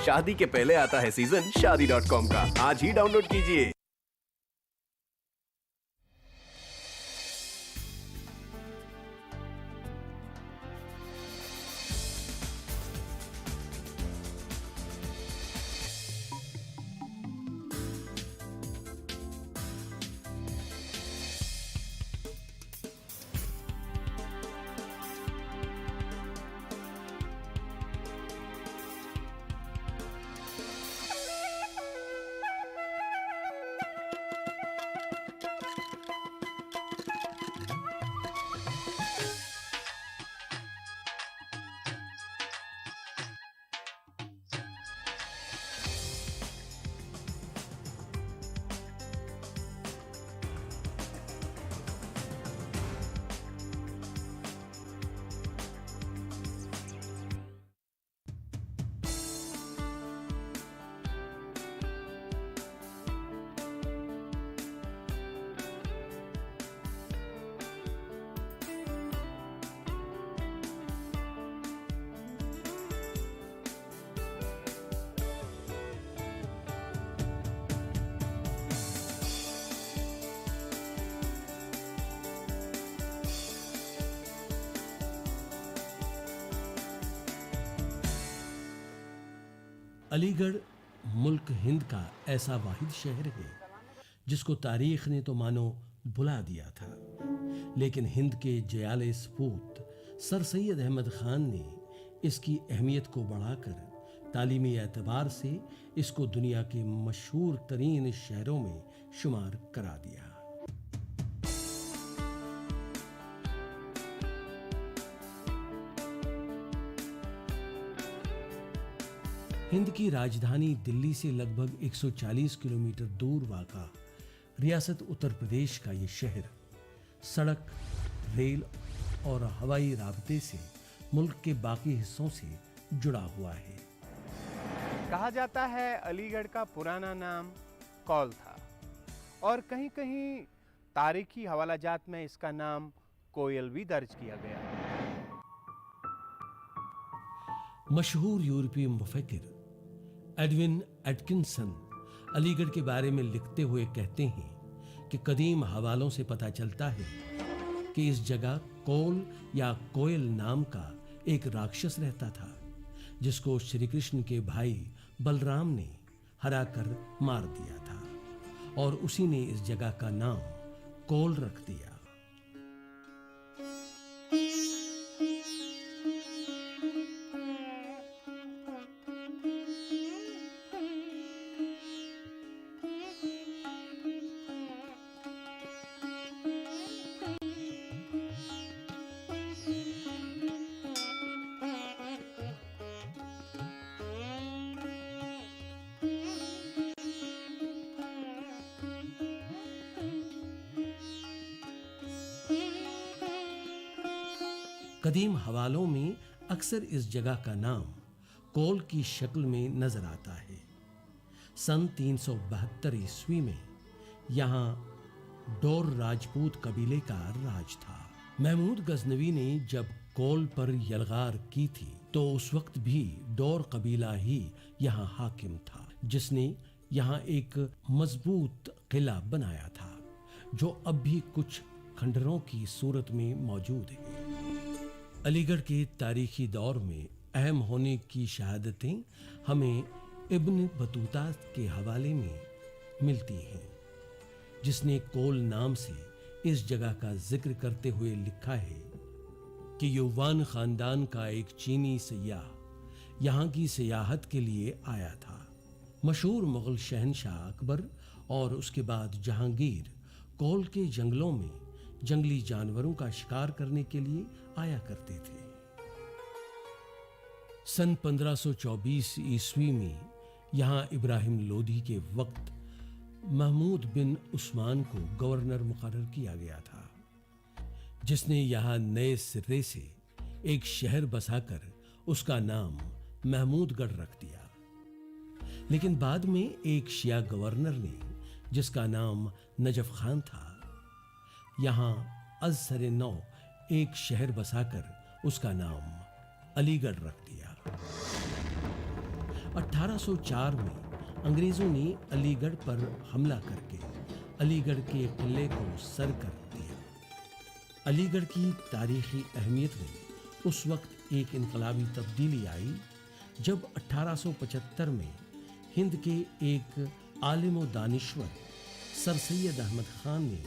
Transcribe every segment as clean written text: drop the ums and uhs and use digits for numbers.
शादी के पहले आता है सीजन शादी.com का। आज ही डाउनलोड कीजिए। अलीगढ़ मुल्क हिंद का ऐसा वाहिद शहर है जिसको तारीख ने तो मानो भुला दिया था, लेकिन हिंद के जयाले सपूत सर सैयद अहमद खान ने इसकी अहमियत को बढ़ाकर तालीमी एतबार से इसको दुनिया के मशहूर तरीन शहरों में शुमार करा दिया। हिंद की राजधानी दिल्ली से लगभग 140 किलोमीटर दूर वाक़ा रियासत उत्तर प्रदेश का ये शहर सड़क, रेल और हवाई राब्ते से मुल्क के बाकी हिस्सों से जुड़ा हुआ है। कहा जाता है अलीगढ़ का पुराना नाम कौल था और कहीं कहीं तारीखी हवालाजात में इसका नाम कोयल भी दर्ज किया गया। मशहूर यूरोपीय मुफक्किर एडविन एटकिंसन अलीगढ़ के बारे में लिखते हुए कहते हैं कि कदीम हवालों से पता चलता है कि इस जगह कौल या कोयल नाम का एक राक्षस रहता था, जिसको श्री कृष्ण के भाई बलराम ने हरा कर मार दिया था और उसी ने इस जगह का नाम कौल रख दिया। कदीम हवालों में अक्सर इस जगह का नाम कौल की शक्ल में नजर आता है। सन 372 ईस्वी में यहाँ डोर राजपूत कबीले का राज था। महमूद गजनवी ने जब कौल पर यलगार की थी तो उस वक्त भी डोर कबीला ही यहाँ हाकिम था, जिसने यहाँ एक मजबूत किला बनाया था जो अब भी कुछ खंडरों की सूरत में मौजूद है। अलीगढ़ के तारीखी दौर में अहम होने की शहादतें हमें इब्न बतूता के हवाले में मिलती हैं, जिसने कौल नाम से इस जगह का जिक्र करते हुए लिखा है कि युवान खानदान का एक चीनी सयाह यहाँ की सियाहत के लिए आया था। मशहूर मुगल शहनशाह अकबर और उसके बाद जहांगीर कौल के जंगलों में जंगली जानवरों का शिकार करने के लिए आया करते थे। सन 1524 ईस्वी में यहाँ इब्राहिम लोदी के वक्त महमूद बिन उस्मान को गवर्नर मुकर्रर किया गया था, जिसने यहाँ नए सिरे से एक शहर बसाकर उसका नाम महमूदगढ़ रख दिया। लेकिन बाद में एक शिया गवर्नर ने, जिसका नाम नजफ खान था, यहाँ अज़-सर नौ एक शहर बसाकर उसका नाम अलीगढ़ रख दिया। 1804 में अंग्रेजों ने अलीगढ़ पर हमला करके अलीगढ़ के किले को सर कर दिया। अलीगढ़ की तारीखी अहमियत में उस वक्त एक इनकलाबी तब्दीली आई जब 1875 में हिंद के एक आलिम व दानिश्वर सर सैयद अहमद खान ने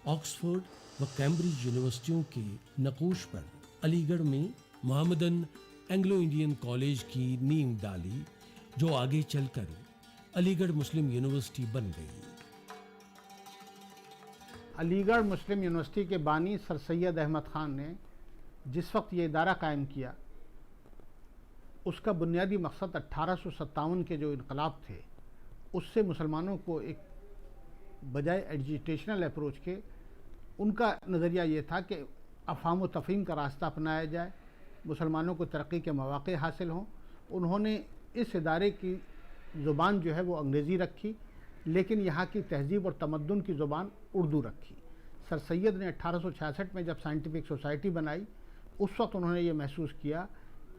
ऑक्सफोर्ड व कैम्ब्रिज यूनिवर्सिटियों के नकूश पर अलीगढ़ में मोहम्मदन एंग्लो इंडियन कॉलेज की नींव डाली, जो आगे चलकर अलीगढ़ मुस्लिम यूनिवर्सिटी बन गई। अलीगढ़ मुस्लिम यूनिवर्सिटी के बानी सर सैयद अहमद खान ने जिस वक्त ये इदारा कायम किया, उसका बुनियादी मकसद 1857 के जो इनकलाब थे उससे मुसलमानों को एक बजाय एजुटेशनल अप्रोच के उनका नज़रिया ये था कि अफ़हाम व तफ़हीम का रास्ता अपनाया जाए, मुसलमानों को तरक्की के मौक़े हासिल हों। उन्होंने इस इदारे की ज़ुबान जो है वो अंग्रेज़ी रखी, लेकिन यहाँ की तहज़ीब और तमद्दुन की ज़ुबान उर्दू रखी। सर सैयद ने 1866 में जब साइंटिफिक सोसाइटी बनाई, उस वक्त उन्होंने ये महसूस किया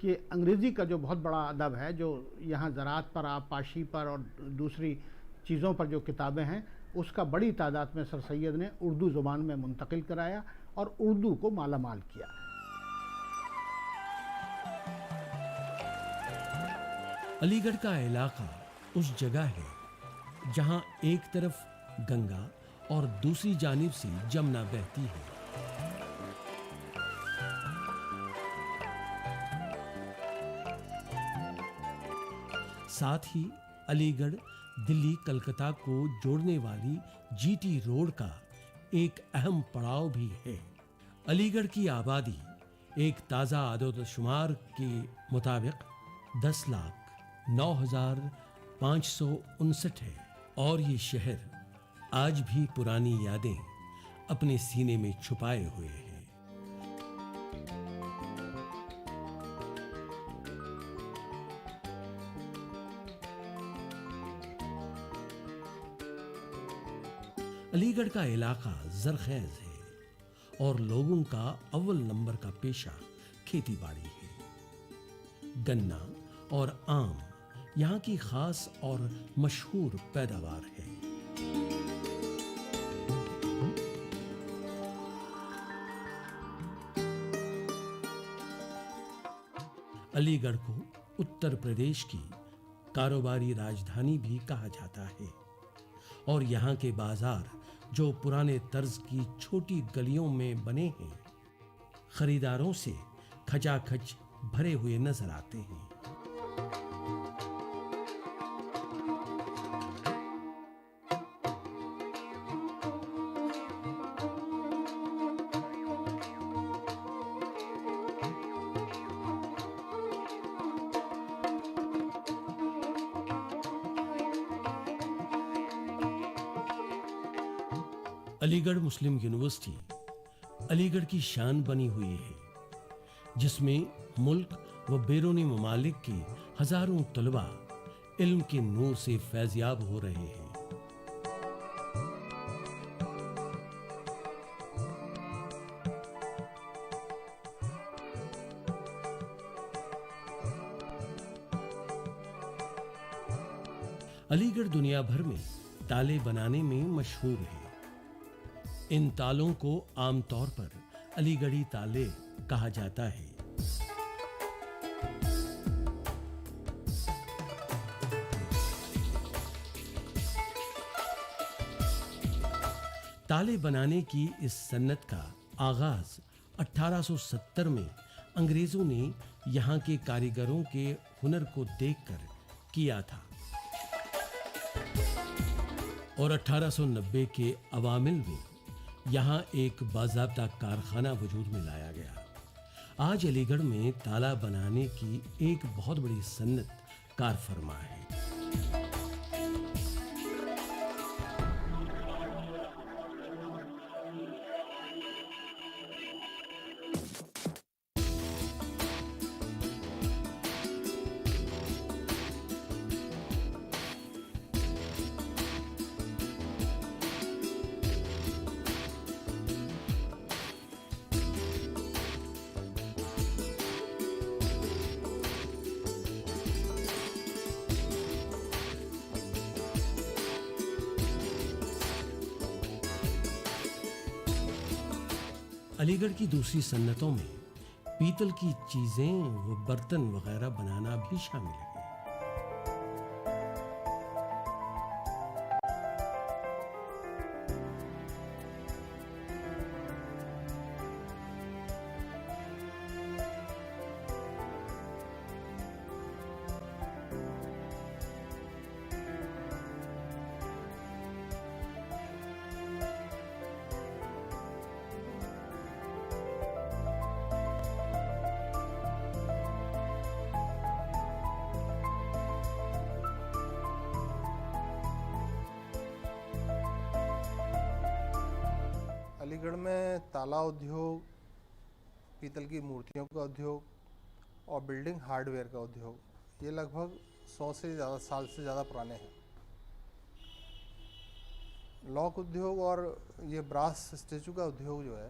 कि अंग्रेज़ी का जो बहुत बड़ा अदब है, जो यहाँ ज़राअत पर, आबपाशी पर और दूसरी चीज़ों पर जो किताबें हैं, उसका बड़ी तादाद में सर सैयद ने उर्दू ज़ुबान में मुंतकिल कराया और उर्दू को मालामाल किया। अलीगढ़ का इलाका उस जगह है जहां एक तरफ गंगा और दूसरी जानिब से जमुना बहती है। साथ ही अलीगढ़ दिल्ली कलकत्ता को जोड़ने वाली जीटी रोड का एक अहम पड़ाव भी है। अलीगढ़ की आबादी एक ताज़ा आदोदशुमार के मुताबिक 10,09,559 है और ये शहर आज भी पुरानी यादें अपने सीने में छुपाए हुए हैं। अलीगढ़ का इलाका जरखेज है और लोगों का अव्वल नंबर का पेशा खेती बाड़ी है। गन्ना और आम यहाँ की खास और मशहूर पैदावार है। अलीगढ़ को उत्तर प्रदेश की कारोबारी राजधानी भी कहा जाता है और यहाँ के बाजार जो पुराने तर्ज की छोटी गलियों में बने हैं, खरीदारों से खचाखच भरे हुए नजर आते हैं। अलीगढ़ मुस्लिम यूनिवर्सिटी अलीगढ़ की शान बनी हुई है, जिसमें मुल्क व बैरूनी ममालिक के हजारों तलबा इल्म के नूर से फैज़याब हो रहे हैं। अलीगढ़ दुनिया भर में ताले बनाने में मशहूर है। इन तालों को आमतौर पर अलीगढ़ी ताले कहा जाता है। ताले बनाने की इस सन्नत का आगाज 1870 में अंग्रेजों ने यहाँ के कारीगरों के हुनर को देखकर किया था और 1890 के अवामिल में यहाँ एक बाज़ाब्ता कारखाना वजूद में लाया गया। आज अलीगढ़ में ताला बनाने की एक बहुत बड़ी सन्नत कार फरमा है। अलीगढ़ की दूसरी सन्नतों में पीतल की चीजें व बर्तन वगैरह बनाना भी शामिल है। अलीगढ़ में ताला उद्योग, पीतल की मूर्तियों का उद्योग और बिल्डिंग हार्डवेयर का उद्योग ये लगभग 100 से ज़्यादा साल से ज़्यादा पुराने हैं। लॉक उद्योग और ये ब्रास स्टैचू का उद्योग जो है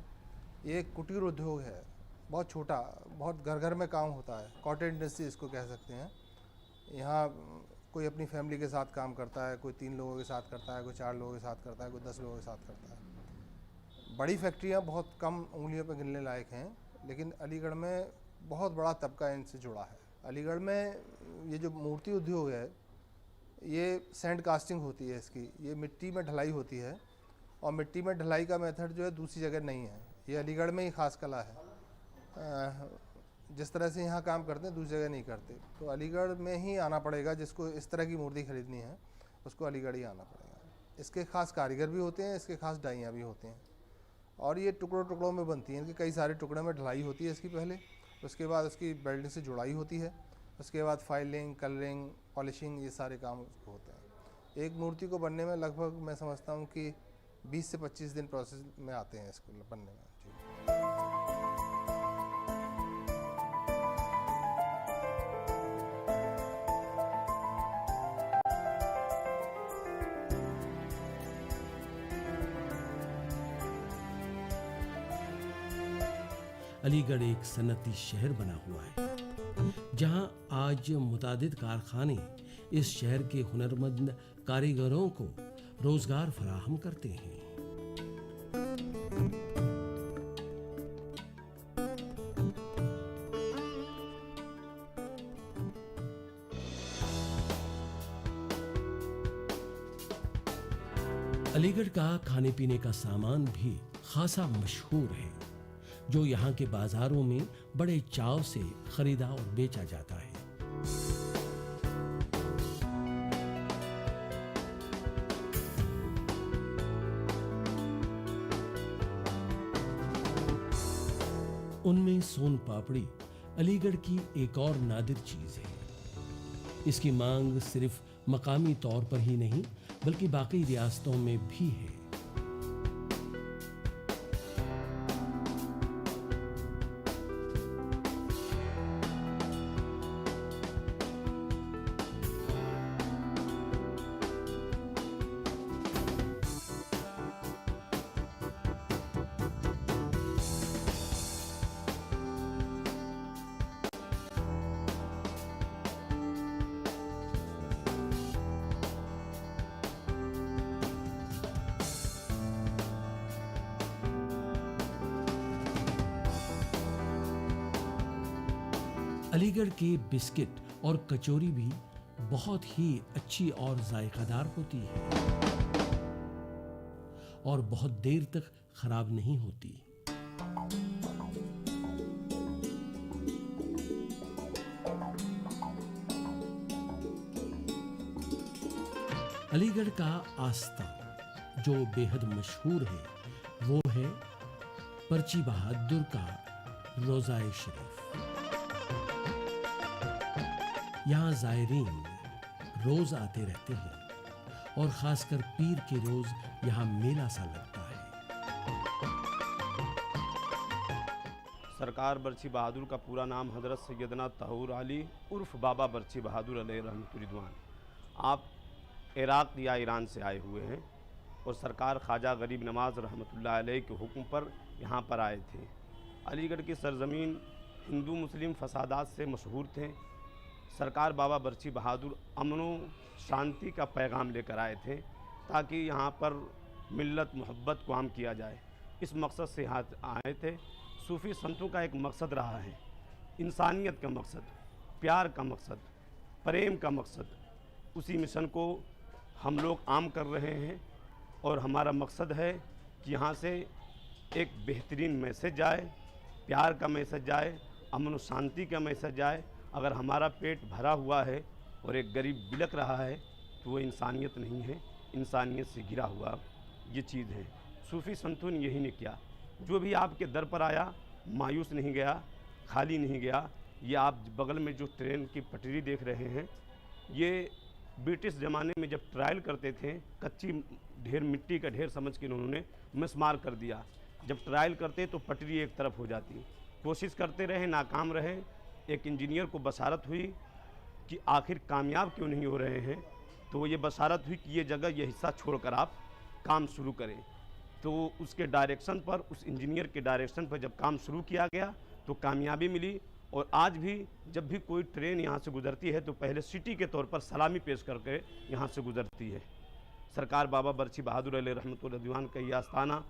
ये एक कुटीर उद्योग है, बहुत छोटा, बहुत घर घर में काम होता है। कॉटेज इंडस्ट्री इसको कह सकते हैं। यहाँ कोई अपनी फैमिली के साथ काम करता है, कोई 3 लोगों के साथ करता है, कोई 4 लोगों के साथ करता है, कोई 10 लोगों के साथ करता है। बड़ी फैक्ट्रियाँ बहुत कम उंगलियों पर गिनने लायक हैं, लेकिन अलीगढ़ में बहुत बड़ा तबका इनसे जुड़ा है। अलीगढ़ में ये जो मूर्ति उद्योग है ये सैंड कास्टिंग होती है इसकी, ये मिट्टी में ढलाई होती है और मिट्टी में ढलाई का मेथड जो है दूसरी जगह नहीं है, ये अलीगढ़ में ही खास कला है। जिस तरह से यहाँ काम करते हैं दूसरी जगह नहीं करते, तो अलीगढ़ में ही आना पड़ेगा। जिसको इस तरह की मूर्ति खरीदनी है उसको अलीगढ़ ही आना पड़ेगा। इसके खास कारीगर भी होते हैं, इसके खास डाइयाँ भी होते हैं और ये टुकड़ों टुकड़ों में बनती हैं। इनके कई सारे टुकड़े में ढलाई होती है इसकी पहले, उसके बाद उसकी वेल्डिंग से जुड़ाई होती है, उसके बाद फाइलिंग, कलरिंग, पॉलिशिंग, ये सारे काम उसको होते हैं। एक मूर्ति को बनने में लगभग मैं समझता हूँ कि 20 से 25 दिन प्रोसेस में आते हैं इसको बनने में। जी। अलीगढ़ एक सन्नती शहर बना हुआ है, जहां आज मुतादिद कारखाने इस शहर के हुनरमंद कारीगरों को रोजगार फराहम करते हैं। अलीगढ़ का खाने पीने का सामान भी खासा मशहूर है, जो यहाँ के बाजारों में बड़े चाव से खरीदा और बेचा जाता है। उनमें सोन पापड़ी अलीगढ़ की एक और नादिर चीज है। इसकी मांग सिर्फ मकामी तौर पर ही नहीं बल्कि बाकी रियासतों में भी है। अलीगढ़ के बिस्किट और कचौरी भी बहुत ही अच्छी और जायकादार होती है और बहुत देर तक खराब नहीं होती। अलीगढ़ का आस्था जो बेहद मशहूर है वो है पर्ची बहादुर का रोज़ाए शरीफ। यहाँ ज़ायरीन रोज आते रहते हैं और खासकर पीर के रोज यहाँ मेला सा लगता है। सरकार बर्ची बहादुर का पूरा नाम हज़रत सैयदना तहूर अली उर्फ बाबा बर्ची बहादुर अलैहि रहमतुल रिदवान। आप इराक़ या ईरान से आए हुए हैं और सरकार ख्वाजा गरीब नवाज़ रहमतुल्लाह अलैहि के हुक्म पर यहाँ पर आए थे। अलीगढ़ की सरज़मीन हिंदू मुस्लिम फसादात से मशहूर थे। सरकार बाबा बर्ची बहादुर अमन व शांति का पैगाम लेकर आए थे ताकि यहाँ पर मिल्लत मोहब्बत को आम किया जाए। इस मकसद से यहाँ आए थे। सूफ़ी संतों का एक मकसद रहा है, इंसानियत का मकसद, प्यार का मकसद, प्रेम का मकसद। उसी मिशन को हम लोग आम कर रहे हैं और हमारा मकसद है कि यहाँ से एक बेहतरीन मैसेज जाए, प्यार का मैसेज जाए, अमन और शांति का मैसेज जाए। अगर हमारा पेट भरा हुआ है और एक गरीब बिलक रहा है तो वो इंसानियत नहीं है, इंसानियत से गिरा हुआ ये चीज़ है। सूफ़ी संतों ने यही नहीं किया। जो भी आपके दर पर आया मायूस नहीं गया, खाली नहीं गया। ये आप बगल में जो ट्रेन की पटरी देख रहे हैं, ये ब्रिटिश ज़माने में जब ट्रायल करते थे, कच्ची ढेर मिट्टी का ढेर समझ के उन्होंने मिसमार कर दिया। जब ट्रायल करते तो पटरी एक तरफ हो जाती। कोशिश करते रहे, नाकाम रहे। एक इंजीनियर को बसारत हुई कि आखिर कामयाब क्यों नहीं हो रहे हैं, तो ये बसारत हुई कि ये जगह, ये हिस्सा छोड़कर आप काम शुरू करें। तो उसके डायरेक्शन पर, उस इंजीनियर के डायरेक्शन पर जब काम शुरू किया गया तो कामयाबी मिली। और आज भी जब भी कोई ट्रेन यहाँ से गुजरती है तो पहले सिटी के तौर पर सलामी पेश करके यहाँ से गुजरती है। सरकार बाबा बरछी बहादुर अलैहि रहमतुल्लाह दीवान का ये आस्थाना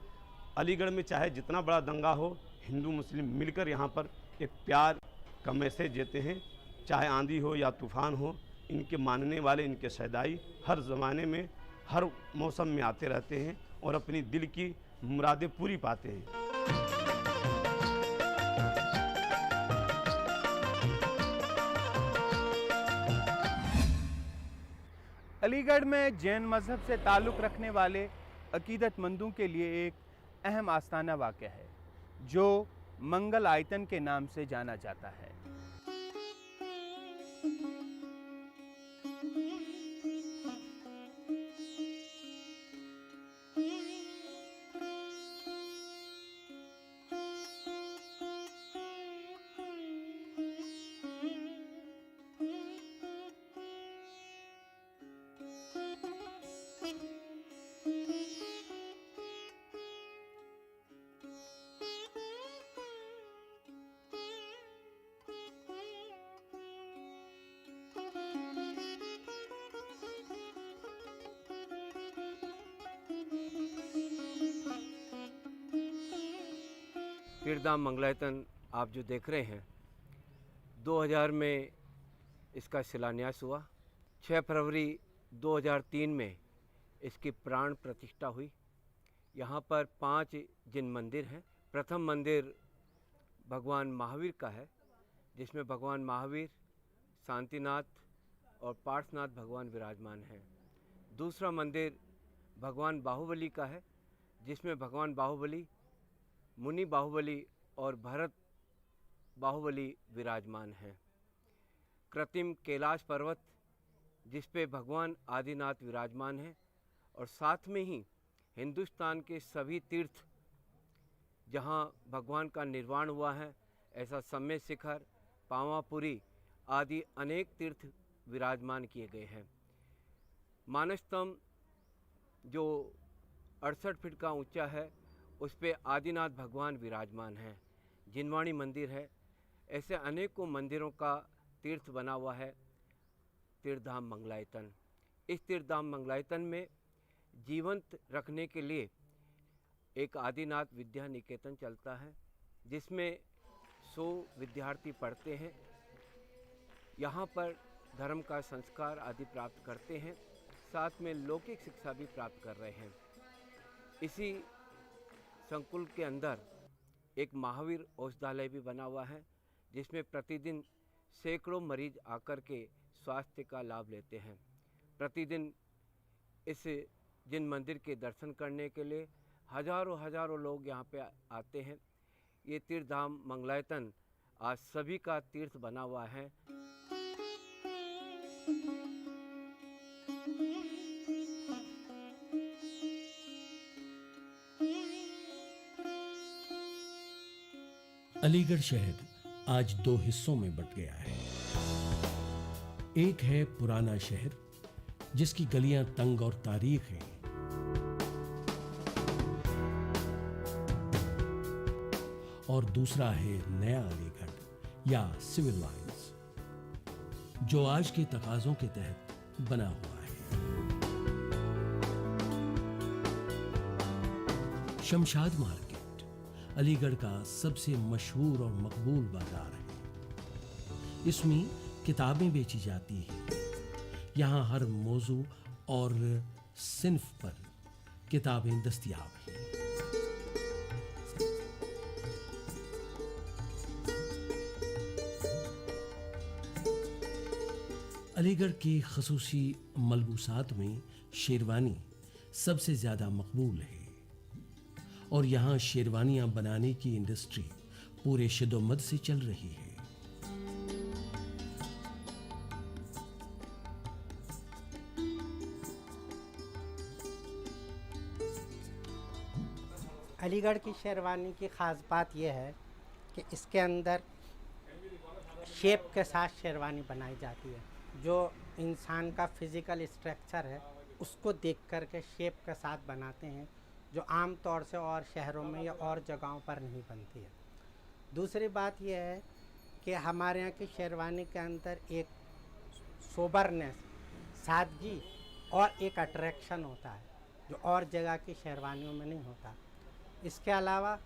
अलीगढ़ में चाहे जितना बड़ा दंगा हो, हिंदू मुस्लिम मिलकर यहाँ पर एक प्यार का मैसेज देते हैं। चाहे आंधी हो या तूफ़ान हो, इनके मानने वाले, इनके सैदाई हर ज़माने में, हर मौसम में आते रहते हैं और अपनी दिल की मुरादें पूरी पाते हैं। अलीगढ़ में जैन मज़हब से ताल्लुक़ रखने वाले अकीदतमंदों के लिए एक अहम आस्थाना वाक़या है जो मंगल आयतन के नाम से जाना जाता है। तीर्थधाम मंगलायतन आप जो देख रहे हैं, 2000 में इसका शिलान्यास हुआ। 6 फरवरी 2003 में इसकी प्राण प्रतिष्ठा हुई। यहाँ पर 5 जिन मंदिर हैं। प्रथम मंदिर भगवान महावीर का है, जिसमें भगवान महावीर, शांतिनाथ और पार्श्वनाथ भगवान विराजमान हैं। दूसरा मंदिर भगवान बाहुबली का है, जिसमें भगवान बाहुबली, मुनि बाहुबली और भरत बाहुबली विराजमान हैं। कृत्रिम कैलाश पर्वत, जिस पे भगवान आदिनाथ विराजमान हैं, और साथ में ही हिंदुस्तान के सभी तीर्थ जहाँ भगवान का निर्वाण हुआ है, ऐसा सम्य शिखर, पावापुरी आदि अनेक तीर्थ विराजमान किए गए हैं। मानस स्तंभ जो 68 फीट का ऊंचा है, उस पे आदिनाथ भगवान विराजमान हैं। जिनवाणी मंदिर है। ऐसे अनेकों मंदिरों का तीर्थ बना हुआ है तीर्थधाम मंगलायतन। इस तीर्थधाम मंगलायतन में जीवंत रखने के लिए एक आदिनाथ विद्या निकेतन चलता है, जिसमें 100 विद्यार्थी पढ़ते हैं। यहाँ पर धर्म का संस्कार आदि प्राप्त करते हैं, साथ में लौकिक शिक्षा भी प्राप्त कर रहे हैं। इसी संकुल के अंदर एक महावीर औषधालय भी बना हुआ है, जिसमें प्रतिदिन सैकड़ों मरीज आकर के स्वास्थ्य का लाभ लेते हैं। प्रतिदिन इस जिन मंदिर के दर्शन करने के लिए हजारों लोग यहाँ पे आते हैं। ये तीर्थधाम मंगलायतन आज सभी का तीर्थ बना हुआ है। अलीगढ़ शहर आज 2 हिस्सों में बंट गया है। एक है पुराना शहर, जिसकी गलियां तंग और तारीख हैं। और दूसरा है नया अलीगढ़ या सिविल लाइंस, जो आज के तकाजों के तहत बना हुआ है। शमशाद मार्केट, अलीगढ़ का सबसे मशहूर और मकबूल बाजार है। इसमें किताबें बेची जाती हैं। यहाँ हर मौजू और सिन्फ पर किताबें दस्तयाब हैं। अलीगढ़ की खसूसी मलबूसात में शेरवानी सबसे ज़्यादा मकबूल है और यहाँ शेरवानियाँ बनाने की इंडस्ट्री पूरे शिद्दत से चल रही है। अलीगढ़ की शेरवानी की ख़ास बात यह है कि इसके अंदर शेप के साथ शेरवानी बनाई जाती है। जो इंसान का फिज़िकल स्ट्रक्चर है उसको देख कर के शेप के साथ बनाते हैं, जो आम तौर से और शहरों में या और जगहों पर नहीं बनती है। दूसरी बात यह है कि हमारे यहाँ की शेरवानी के अंदर एक सोबरनेस, सादगी और एक अट्रैक्शन होता है जो और जगह की शेरवानियों में नहीं होता। इसके अलावा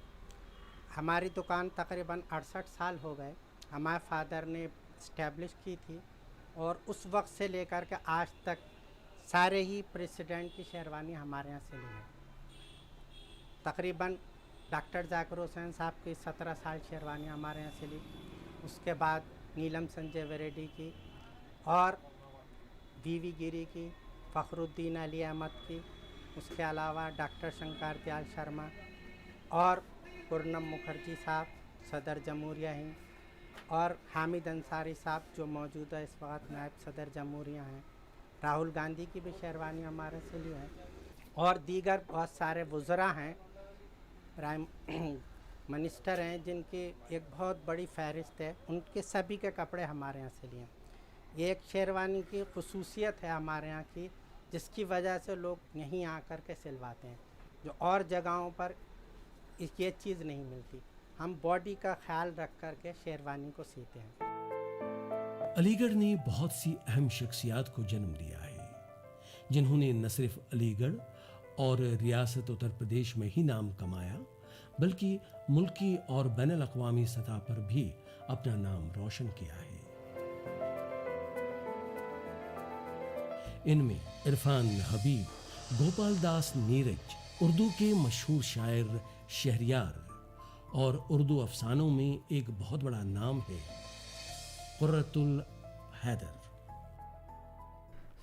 हमारी दुकान तकरीबन 68 साल हो गए हमारे फादर ने इस्टेब्लिश की थी और उस वक्त से लेकर के आज तक सारे ही प्रेसिडेंट की शेरवानी हमारे यहाँ से ली है। तकरीबन डॉक्टर जाकिर हुसैन साहब की 17 साल शेरवानी हमारे यहाँ से ली। उसके बाद नीलम संजय वेरेडी की और वीवी गिरी की, फ़खरुद्दीन अली अहमद की, उसके अलावा डॉक्टर शंकर दयाल शर्मा और पूर्णम मुखर्जी साहब सदर जमहूरिया हिंद और हामिद अंसारी साहब जो मौजूदा इस वक्त नायब सदर जमहूरिया हैं। राहुल गांधी की भी शेरवानी हमारे से ली है और दीगर बहुत सारे वुज़रा हैं, प्राइम मिनिस्टर हैं जिनकी एक बहुत बड़ी फहरिस्त है, उनके सभी के कपड़े हमारे यहाँ से लिए हैं। ये एक शेरवानी की खसूसियत है हमारे यहाँ की, जिसकी वजह से लोग यहीं आकर के सिलवाते हैं, जो और जगहों पर ये चीज़ नहीं मिलती। हम बॉडी का ख्याल रख कर के शेरवानी को सीते हैं। अलीगढ़ ने बहुत सी अहम शख्सियात को जन्म दिया है, जिन्होंने न सिर्फ अलीगढ़ और रियासत उत्तर प्रदेश में ही नाम कमाया, बल्कि मुल्की और बैनुल अक़वामी सतह पर भी अपना नाम रोशन किया है। इनमें इरफान हबीब, गोपाल दास नीरज, उर्दू के मशहूर शायर शहरयार और उर्दू अफसानों में एक बहुत बड़ा नाम है कुर्रतुल हैदर।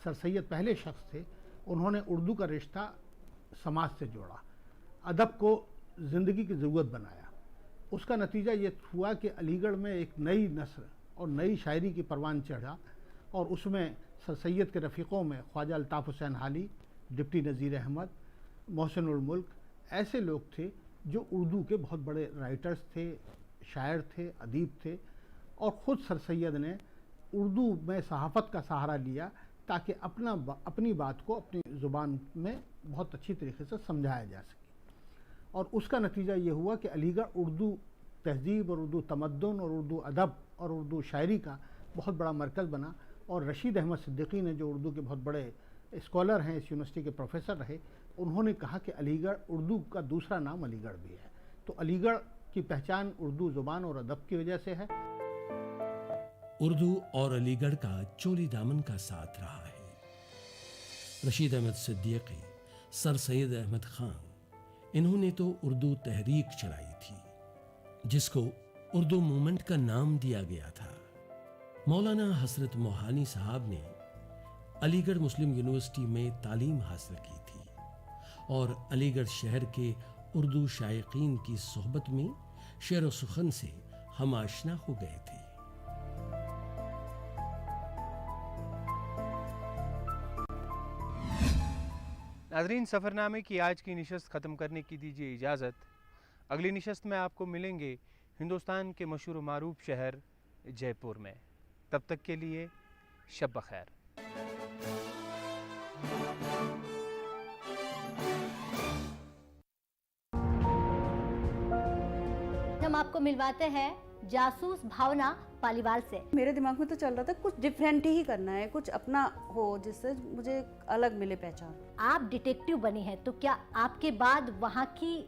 सर सैयद पहले शख्स थे, उन्होंने उर्दू का रिश्ता समाज से जोड़ा, अदब को ज़िंदगी की ज़रूरत बनाया। उसका नतीजा ये हुआ कि अलीगढ़ में एक नई नस्ल और नई शायरी की परवान चढ़ा और उसमें सर सैयद के रफ़ीक़ों में ख्वाजा अल्ताफ़ हुसैन हाली, डिप्टी नज़ीर अहमद, मोहसिन उल मुल्क ऐसे लोग थे जो उर्दू के बहुत बड़े राइटर्स थे, शायर थे, अदीब थे। और ख़ुद सर सैयद ने उर्दू में सहाफ़त का सहारा लिया ताकि अपनी बात को अपनी ज़ुबान में बहुत अच्छी तरीके से समझाया जा सके। और उसका नतीजा ये हुआ कि अलीगढ़ उर्दू तहज़ीब और उर्दू तमद्दुन और उर्दू अदब और उर्दू शायरी का बहुत बड़ा मरकज़ बना। और रशीद अहमद सिद्दीकी ने, जो उर्दू के बहुत बड़े स्कॉलर हैं, इस यूनिवर्सिटी के प्रोफेसर रहे, उन्होंने कहा कि अलीगढ़ उर्दू का दूसरा नाम अलीगढ़ भी है। तो अलीगढ़ की पहचान उर्दू ज़ुबान और अदब की वजह से है। उर्दू और अलीगढ़ का चोली दामन का साथ रहा है। रशीद अहमद सिद्दीकी, सर सैयद अहमद खान, इन्होंने तो उर्दू तहरीक चलाई थी, जिसको उर्दू मूवमेंट का नाम दिया गया था। मौलाना हसरत मोहानी साहब ने अलीगढ़ मुस्लिम यूनिवर्सिटी में तालीम हासिल की थी और अलीगढ़ शहर के उर्दू शायकीन की सोहबत में शेर व सुखन से हम आशना हो गए थे। नाज़रीन, सफ़रनामे की आज की निशस्त ख़त्म करने की दीजिए इजाज़त। अगली निशस्त में आपको मिलेंगे हिंदुस्तान के मशहूर व मारूफ शहर जयपुर में। तब तक के लिए शब बखैर। हम आपको मिलवाते हैं जासूस भावना पालीवाल से। मेरे दिमाग में तो चल रहा था कुछ डिफरेंट ही करना है, कुछ अपना हो जिससे मुझे अलग मिले पहचान। आप डिटेक्टिव बनी हैं, तो क्या आपके बाद वहाँ की